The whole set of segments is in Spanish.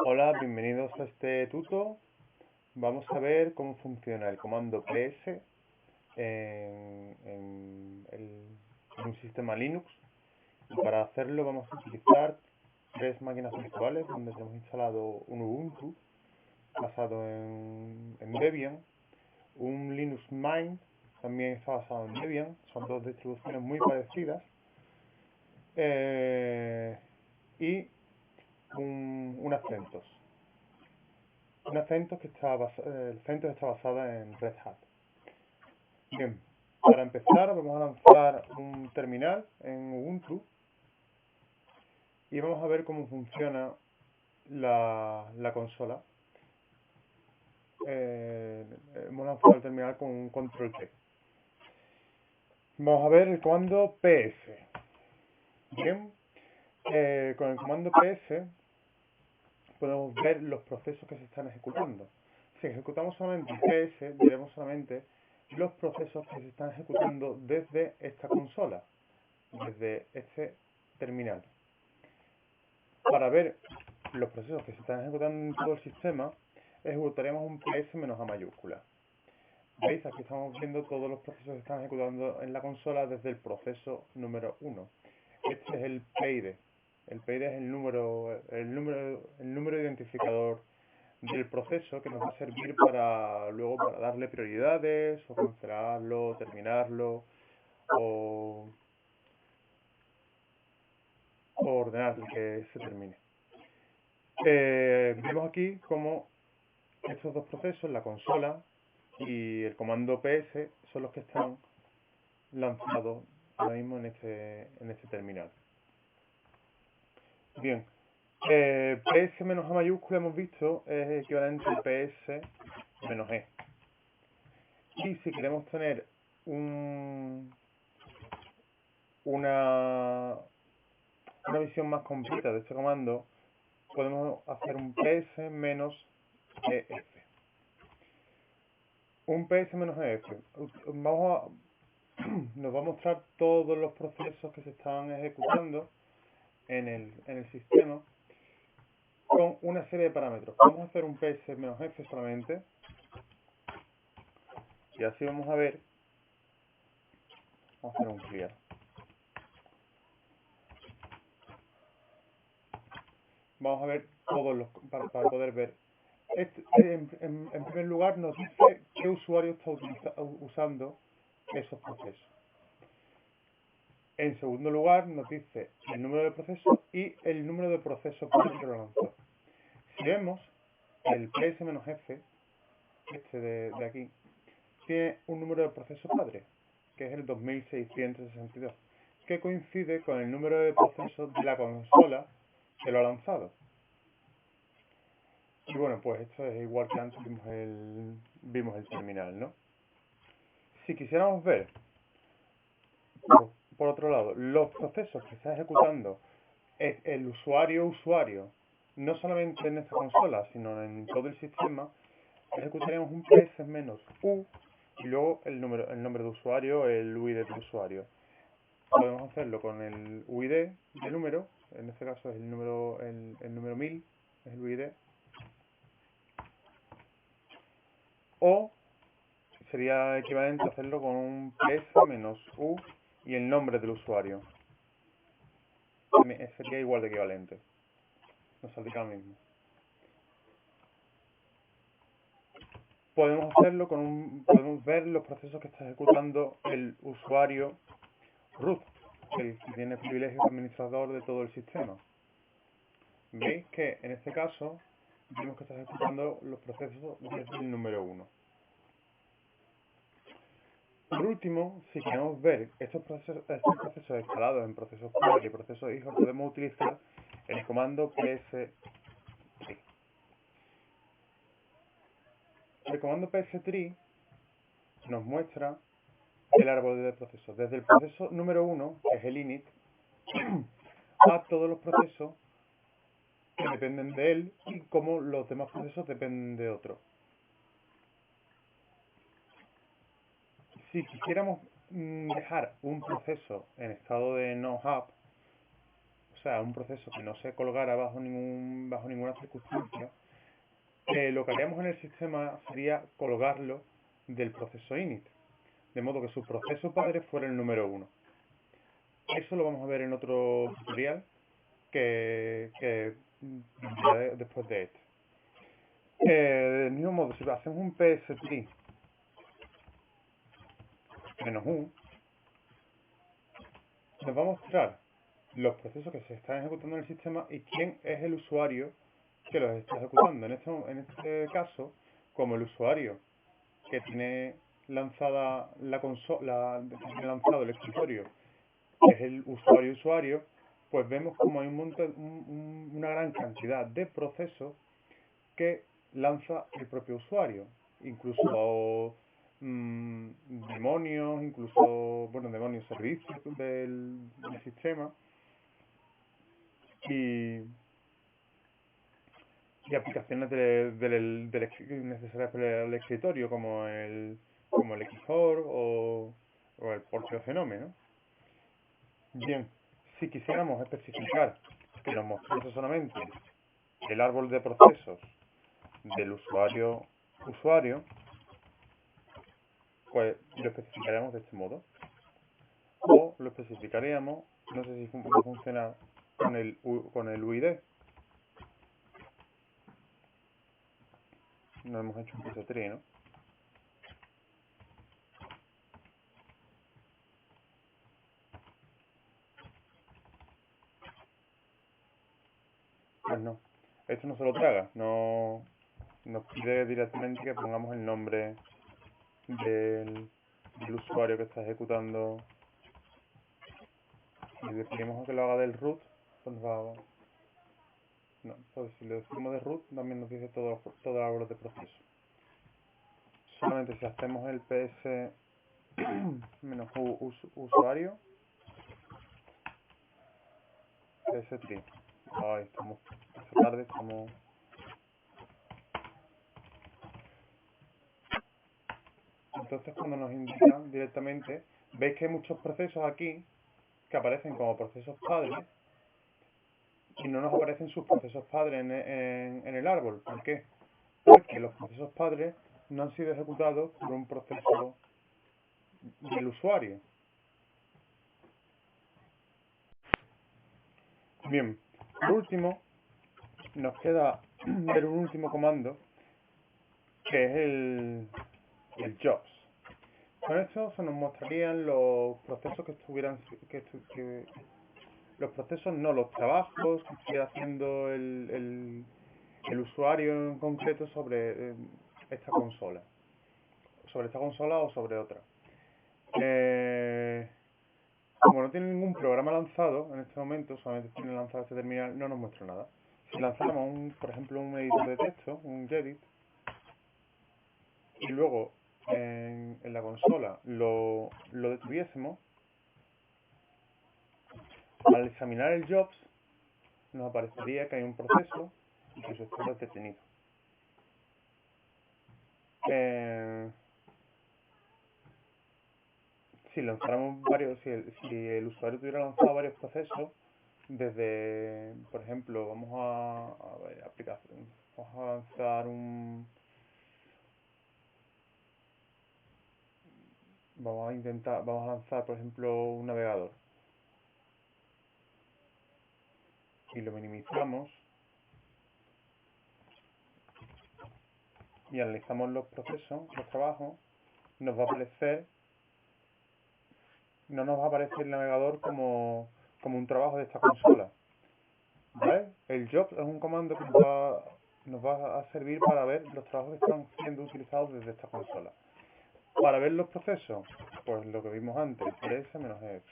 Hola, bienvenidos a este tuto. Vamos a ver cómo funciona el comando ps en un sistema Linux. Y para hacerlo vamos a utilizar tres máquinas virtuales donde tenemos instalado un Ubuntu basado en Debian, un Linux Mint también está basado en Debian, son dos distribuciones muy parecidas, y un CentOS. Una CentOS que el CentOS está basada en Red Hat. Bien, para empezar vamos a lanzar un terminal en Ubuntu y vamos a ver cómo funciona la consola. Hemos lanzado el terminal con un control T. Vamos a ver el comando ps. Bien, con el comando ps podemos ver los procesos que se están ejecutando. Si ejecutamos solamente ps, veremos solamente los procesos que se están ejecutando desde esta consola, desde este terminal. Para ver los procesos que se están ejecutando en todo el sistema, ejecutaremos un ps-a mayúscula. ¿Veis? Aquí estamos viendo todos los procesos que están ejecutando en la consola desde el proceso número 1. Este es el PID. El PID es el número identificador del proceso que nos va a servir luego para darle prioridades, o cancelarlo, terminarlo, o ordenar que se termine. Vemos aquí como estos dos procesos, la consola y el comando ps, son los que están lanzados ahora mismo en este terminal. Bien, ps menos a mayúscula hemos visto es equivalente a ps menos e. Y si queremos tener una visión más completa de este comando, podemos hacer un ps menos ef. Un ps menos ef. Nos va a mostrar todos los procesos que se están ejecutando en el sistema con una serie de parámetros. Vamos a hacer un ps menos f solamente y así vamos a ver. Vamos a hacer un clear. Vamos a ver todos los para poder ver. En primer lugar nos dice qué usuario está usando esos procesos. En segundo lugar nos dice el número de procesos y el número de procesos que lo lanzó. Si vemos el ps-f, este de aquí, tiene un número de procesos padre, que es el 2662, que coincide con el número de procesos de la consola que lo ha lanzado. Y bueno, pues esto es igual que antes vimos el terminal, ¿no? Si quisiéramos ver, por otro lado, los procesos que está ejecutando el usuario, no solamente en esta consola, sino en todo el sistema, ejecutaríamos un ps menos u y luego el nombre de usuario, el UID de usuario. Podemos hacerlo con el UID de número, en este caso es el número 1000, es el UID, o sería equivalente a hacerlo con un ps menos u y el nombre del usuario. Sería igual de equivalente. Nos saldría lo mismo. Podemos hacerlo podemos ver los procesos que está ejecutando el usuario root, el que tiene privilegio de administrador de todo el sistema. Veis que en este caso vemos que está ejecutando los procesos desde el número 1. Por último, si queremos ver estos procesos escalados en procesos padre y procesos hijos, podemos utilizar el comando ps. El comando ps-tree nos muestra el árbol de procesos, desde el proceso número 1, que es el init, a todos los procesos que dependen de él y cómo los demás procesos dependen de otro. Si quisiéramos dejar un proceso en estado de no-hub, o sea, un proceso que no se colgara bajo ninguna circunstancia, lo que haríamos en el sistema sería colgarlo del proceso init, de modo que su proceso padre fuera el número 1. Eso lo vamos a ver en otro tutorial que vendrá después de este. Del mismo modo, si hacemos un pstree -u, nos va a mostrar los procesos que se están ejecutando en el sistema y quién es el usuario que los está ejecutando. En este caso, como el usuario que tiene lanzada la consola, tiene lanzado el escritorio, es el usuario, pues vemos como hay una gran cantidad de procesos que lanza el propio usuario. Incluso demonios, servicios del sistema y aplicaciones necesarias para el escritorio como el Xor o el propio Genome, ¿no? Bien, si quisiéramos especificar que nos mostrase solamente el árbol de procesos del usuario, pues lo especificaríamos de este modo. O lo especificaríamos, no sé si va a funcionar con el UID. No hemos hecho un pstree, ¿no? Pues no. Esto no se lo traga. No nos pide directamente que pongamos el nombre del usuario que está ejecutando. Si le pedimos que lo haga del root, pues nos va a... No, pues si le decimos de root, también nos dice todo el árbol de proceso. Solamente si hacemos el ps -u usuario, pstree. Ay, estamos... Esta tarde estamos... Entonces cuando nos indican directamente, veis que hay muchos procesos aquí que aparecen como procesos padres y no nos aparecen sus procesos padres en el árbol. ¿Por qué? Porque los procesos padres no han sido ejecutados por un proceso del usuario. Bien, por último, nos queda ver un último comando que es el jobs. Con esto se nos mostrarían los procesos los procesos, no, los trabajos que estuviera haciendo el usuario en concreto sobre esta consola. Sobre esta consola o sobre otra. Como no tiene ningún programa lanzado en este momento, solamente tiene lanzado este terminal, no nos muestra nada. Si lanzáramos, por ejemplo, un editor de texto, un Gedit, y luego en la consola lo detuviésemos, al examinar el jobs, nos aparecería que hay un proceso y que su estado es detenido. Si lanzáramos si el usuario tuviera lanzado varios procesos, desde, por ejemplo, vamos a ver, aplicación, vamos a lanzar vamos a lanzar, por ejemplo, un navegador. Y lo minimizamos y analizamos los procesos, los trabajos, nos va a aparecer, no nos va a aparecer el navegador como un trabajo de esta consola. ¿Vale? El jobs es un comando que nos va a servir para ver los trabajos que están siendo utilizados desde esta consola. Para ver los procesos, pues lo que vimos antes, ps-f.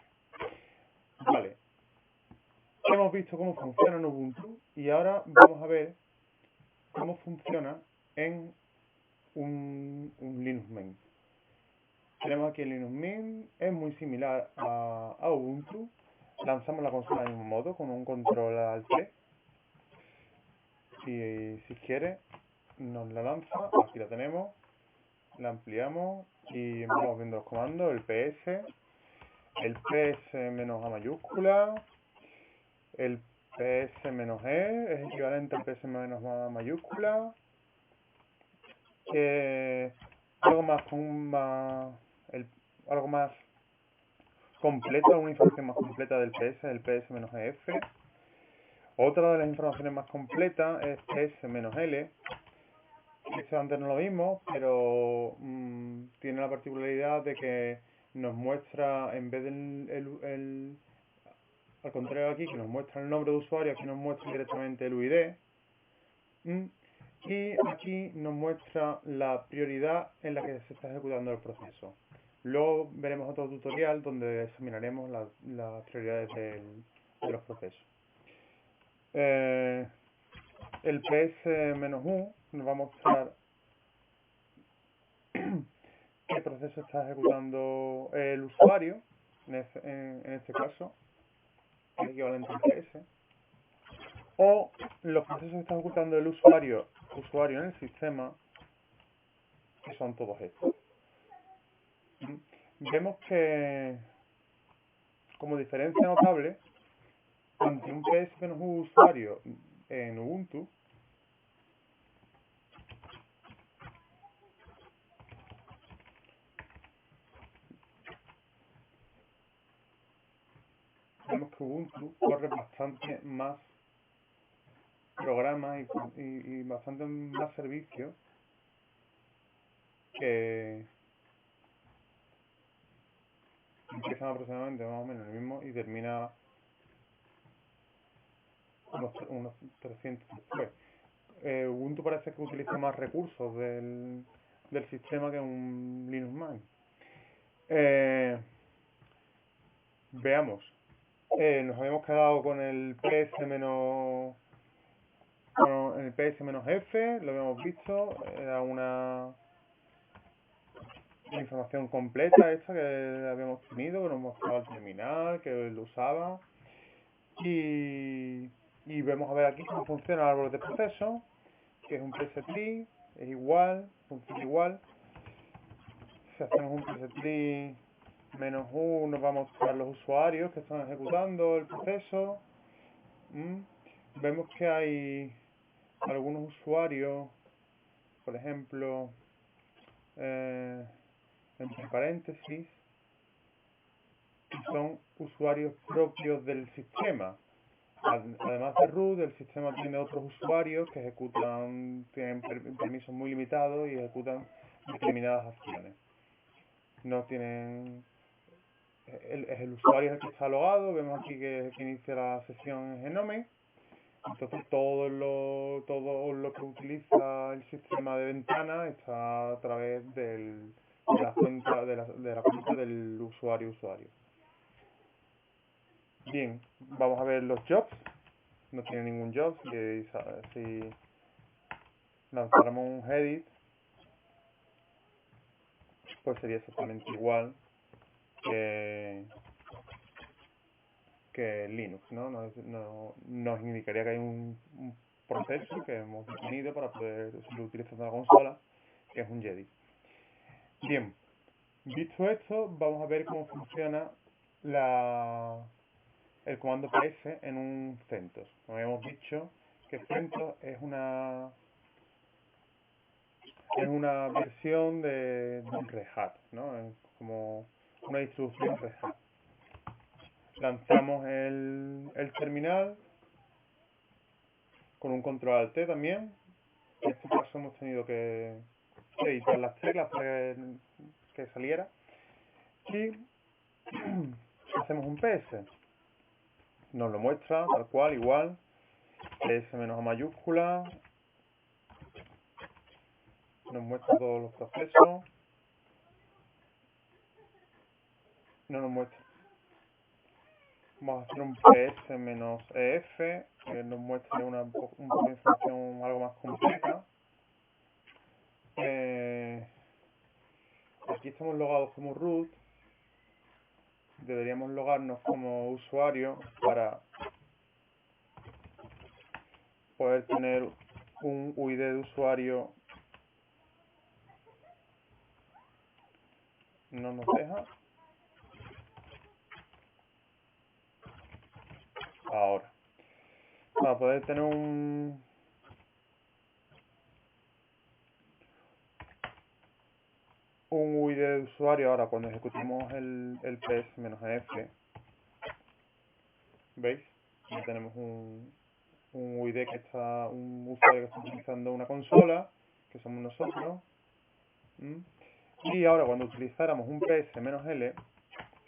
Vale. Hemos visto cómo funciona en Ubuntu y ahora vamos a ver cómo funciona en un Linux Mint. Tenemos aquí el Linux Mint, es muy similar a Ubuntu. Lanzamos la consola del mismo modo, con un control alt 3. Y si quiere, nos la lanza, aquí la tenemos, la ampliamos y vamos viendo los comandos, el ps, el ps-a mayúscula, El PS-E es equivalente al PS- mayúscula. Algo más algo más completo, una información más completa del PS, el PS-EF. Otra de las informaciones más completas es PS-L. Esto antes no lo vimos, pero tiene la particularidad de que nos muestra, en vez del al contrario aquí, que nos muestra el nombre de usuario, aquí nos muestra directamente el UID. Y aquí nos muestra la prioridad en la que se está ejecutando el proceso. Luego veremos otro tutorial donde examinaremos las prioridades de los procesos. El PS-U nos va a mostrar qué proceso está ejecutando el usuario, en este caso, el equivalente al PS. O los procesos que está ejecutando el usuario en el sistema, que son todos estos. Vemos que, como diferencia notable, entre un PS-U usuario en Ubuntu, vemos que Ubuntu corre bastante más programas y bastante más servicios que empiezan aproximadamente más o menos el mismo y termina unos 300 después. Ubuntu parece que utiliza más recursos del sistema que un Linux Mint. Veamos. Nos habíamos quedado con el PS-F, lo habíamos visto, era una información completa esta que habíamos tenido, que nos mostraba el terminal, que lo usaba. Y vemos a ver aquí cómo funciona el árbol de proceso, que es un PS-Tree, es igual, funciona igual. Si hacemos un PS-Tree -U, nos va a mostrar los usuarios que están ejecutando el proceso. Vemos que hay algunos usuarios, por ejemplo, entre paréntesis, que son usuarios propios del sistema. Además de root, el sistema tiene otros usuarios que tienen permisos muy limitados y ejecutan determinadas acciones. No tienen... Es el usuario el que está logado, vemos aquí que inicia la sesión en Genome. Entonces todo lo que utiliza el sistema de ventana está a través de la cuenta del usuario. Bien, vamos a ver los jobs. No tiene ningún job. Si lanzáramos un edit, pues sería exactamente igual que Linux, ¿no? Nos indicaría que hay un proceso que hemos definido para poder utilizar la consola, que es un Jedi. Bien, visto esto, vamos a ver cómo funciona el comando ps en un CentOS. Como habíamos dicho, que CentOS es una versión de un Red Hat, ¿no? Es como una distribución Red Hat. Lanzamos el terminal con un control alt también. En este caso hemos tenido que editar las teclas para que saliera. Y hacemos un PS. Nos lo muestra tal cual, igual. PS menos A mayúscula. Nos muestra todos los procesos. No nos muestra. Vamos a hacer un PS-EF, que nos muestre un poco de información algo más completa. Aquí estamos logados como root. Deberíamos logarnos como usuario para poder tener un UID de usuario. No nos deja. Ahora. para poder tener un UID de usuario, ahora cuando ejecutemos el ps-f, ¿veis? Ya tenemos un UID que está, un usuario que está utilizando una consola, que somos nosotros. Y ahora cuando utilizáramos un ps-l,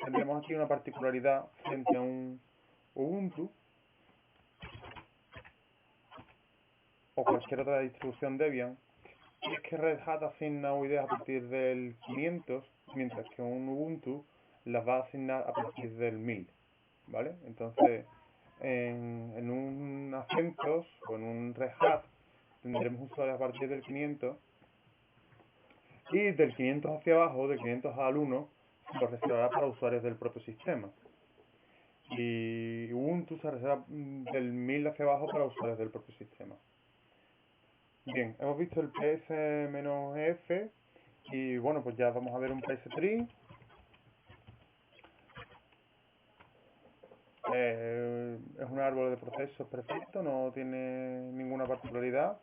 tendremos aquí una particularidad frente a un Ubuntu o cualquier otra distribución Debian, es que Red Hat asigna UIDs a partir del 500, mientras que un Ubuntu las va a asignar a partir del 1000, ¿vale? Entonces, en un Acentos o en un Red Hat tendremos usuarios a partir del 500 y del 500 hacia abajo, del 500 al 1, se lo reservará para usuarios del propio sistema. Y Ubuntu se reserva del 1000 hacia abajo para usuarios del propio sistema. Bien, hemos visto el ps-f y bueno, pues ya vamos a ver un ps-tree. Es un árbol de procesos perfecto, no tiene ninguna particularidad.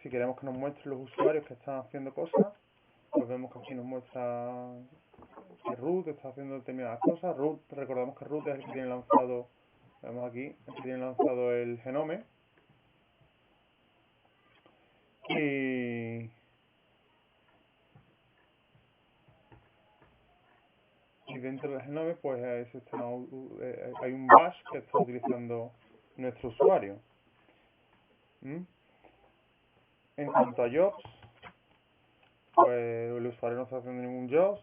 Si queremos que nos muestre los usuarios que están haciendo cosas, pues vemos que aquí nos muestra que root está haciendo determinadas cosas. Root, recordamos que root es el que tiene lanzado, vemos aquí, el que tiene lanzado el Genome. Y dentro del Genome pues hay un bash que está utilizando nuestro usuario. En cuanto a jobs, pues el usuario no está haciendo ningún job.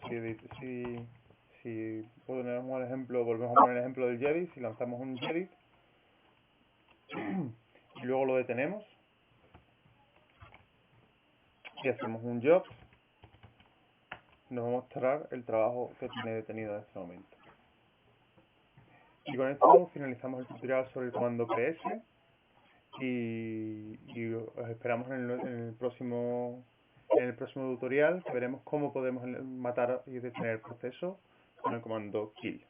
Si ponemos el ejemplo, volvemos a poner el ejemplo del Jedit, si lanzamos un Jedit y luego lo detenemos y hacemos un job, nos va a mostrar el trabajo que tiene detenido en este momento. Y con esto finalizamos el tutorial sobre el comando ps y os esperamos en el próximo tutorial, que veremos cómo podemos matar y detener el proceso con el comando kill.